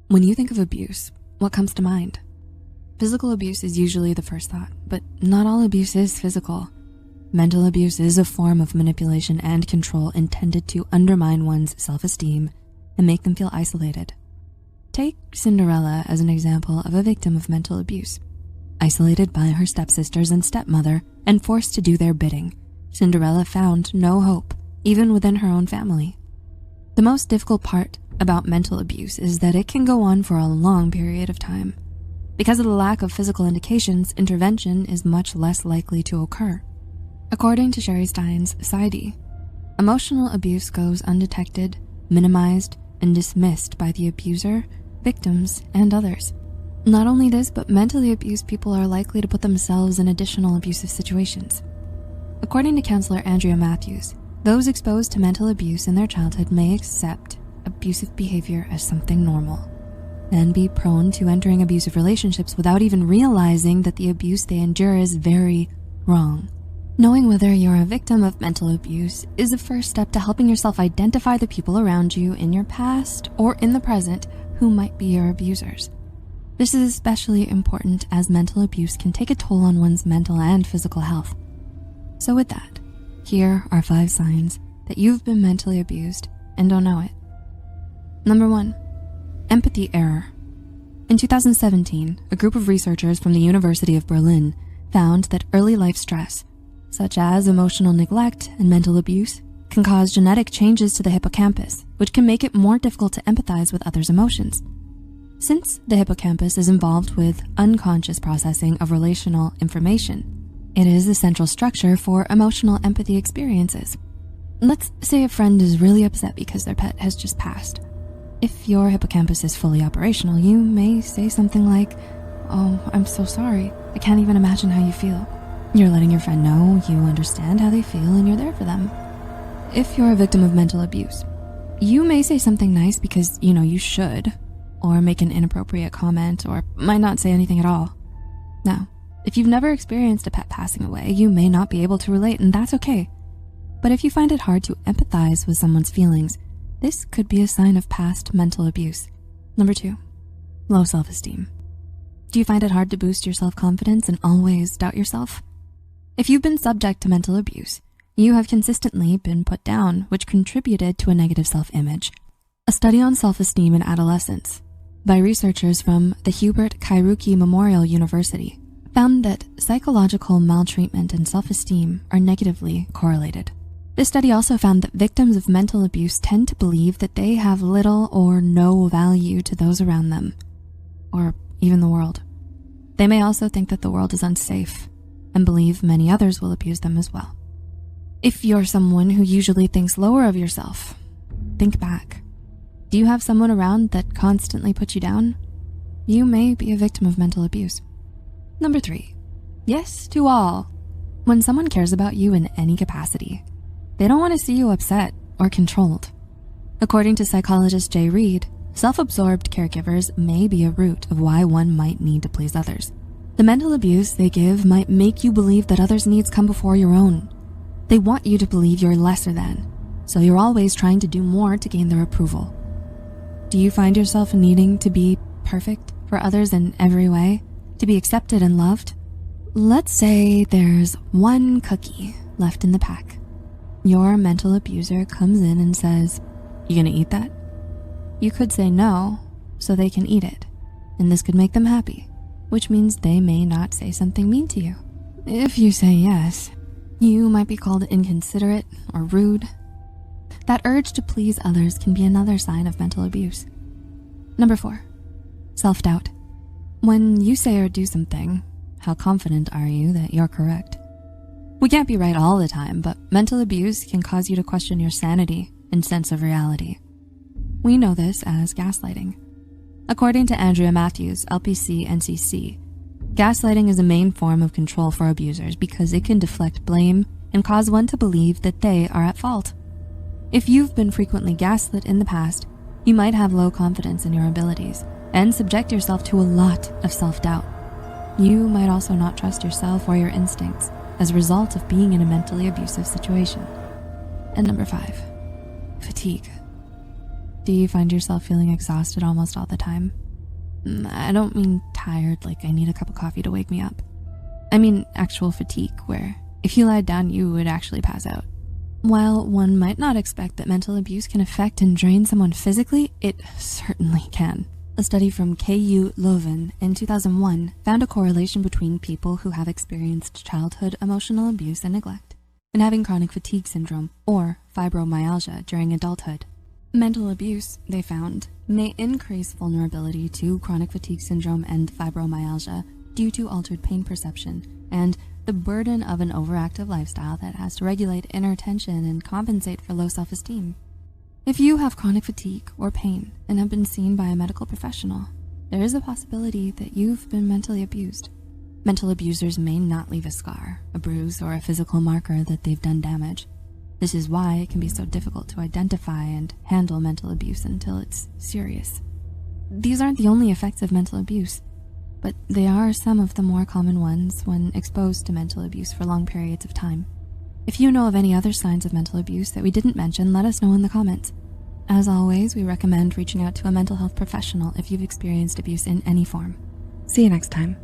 When you think of abuse, what comes to mind? Physical abuse is usually the first thought, but not all abuse is physical. Mental abuse is a form of manipulation and control intended to undermine one's self-esteem and make them feel isolated. Take Cinderella as an example of a victim of mental abuse. Isolated by her stepsisters and stepmother and forced to do their bidding, Cinderella found no hope, even within her own family. The most difficult part about mental abuse is that it can go on for a long period of time. Because of the lack of physical indications, intervention is much less likely to occur. According to Sherry Stein's PsyD, emotional abuse goes undetected, minimized, and dismissed by the abuser, victims, and others. Not only this, but mentally abused people are likely to put themselves in additional abusive situations. According to counselor Andrea Matthews, those exposed to mental abuse in their childhood may accept abusive behavior as something normal and be prone to entering abusive relationships without even realizing that the abuse they endure is very wrong. Knowing whether you're a victim of mental abuse is the first step to helping yourself identify the people around you in your past or in the present who might be your abusers. This is especially important as mental abuse can take a toll on one's mental and physical health. So with that, here are 5 signs that you've been mentally abused and don't know it. Number 1, empathy error. In 2017, a group of researchers from the University of Berlin found that early life stress, such as emotional neglect and mental abuse, can cause genetic changes to the hippocampus, which can make it more difficult to empathize with others' emotions. Since the hippocampus is involved with unconscious processing of relational information, it is the central structure for emotional empathy experiences. Let's say a friend is really upset because their pet has just passed. If your hippocampus is fully operational, you may say something like, "Oh, I'm so sorry. I can't even imagine how you feel." You're letting your friend know you understand how they feel and you're there for them. If you're a victim of mental abuse, you may say something nice because you know you should, or make an inappropriate comment, or might not say anything at all. Now, if you've never experienced a pet passing away, you may not be able to relate, and that's okay. But if you find it hard to empathize with someone's feelings, this could be a sign of past mental abuse. Number 2, low self-esteem. Do you find it hard to boost your self-confidence and always doubt yourself? If you've been subject to mental abuse, you have consistently been put down, which contributed to a negative self-image. A study on self-esteem in adolescence by researchers from the Hubert Kairuki Memorial University found that psychological maltreatment and self-esteem are negatively correlated. This study also found that victims of mental abuse tend to believe that they have little or no value to those around them, or even the world. They may also think that the world is unsafe and believe many others will abuse them as well. If you're someone who usually thinks lower of yourself, think back. Do you have someone around that constantly puts you down? You may be a victim of mental abuse. Number 3, yes to all. When someone cares about you in any capacity, they don't want to see you upset or controlled. According to psychologist Jay Reed, self-absorbed caregivers may be a root of why one might need to please others. The mental abuse they give might make you believe that others' needs come before your own. They want you to believe you're lesser than, so you're always trying to do more to gain their approval. Do you find yourself needing to be perfect for others in every way, to be accepted and loved? Let's say there's one cookie left in the pack. Your mental abuser comes in and says, "You gonna eat that?" You could say no, so they can eat it, and this could make them happy, which means they may not say something mean to you. If you say yes, you might be called inconsiderate or rude. That urge to please others can be another sign of mental abuse. Number 4, self-doubt. When you say or do something, how confident are you that you're correct? We can't be right all the time, but mental abuse can cause you to question your sanity and sense of reality. We know this as gaslighting. According to Andrea Matthews, LPC-NCC, gaslighting is a main form of control for abusers because it can deflect blame and cause one to believe that they are at fault. If you've been frequently gaslit in the past, you might have low confidence in your abilities and subject yourself to a lot of self-doubt. You might also not trust yourself or your instincts as a result of being in a mentally abusive situation. And number 5, fatigue. Do you find yourself feeling exhausted almost all the time? I don't mean tired like I need a cup of coffee to wake me up. I mean actual fatigue where if you lied down, you would actually pass out. While one might not expect that mental abuse can affect and drain someone physically, it certainly can. A study from KU Leuven in 2001 found a correlation between people who have experienced childhood emotional abuse and neglect and having chronic fatigue syndrome or fibromyalgia during adulthood. Mental abuse, they found, may increase vulnerability to chronic fatigue syndrome and fibromyalgia due to altered pain perception and the burden of an overactive lifestyle that has to regulate inner tension and compensate for low self-esteem. If you have chronic fatigue or pain and have been seen by a medical professional, there is a possibility that you've been mentally abused. Mental abusers may not leave a scar, a bruise, or a physical marker that they've done damage. This is why it can be so difficult to identify and handle mental abuse until it's serious. These aren't the only effects of mental abuse, but they are some of the more common ones when exposed to mental abuse for long periods of time. If you know of any other signs of mental abuse that we didn't mention, let us know in the comments. As always, we recommend reaching out to a mental health professional if you've experienced abuse in any form. See you next time.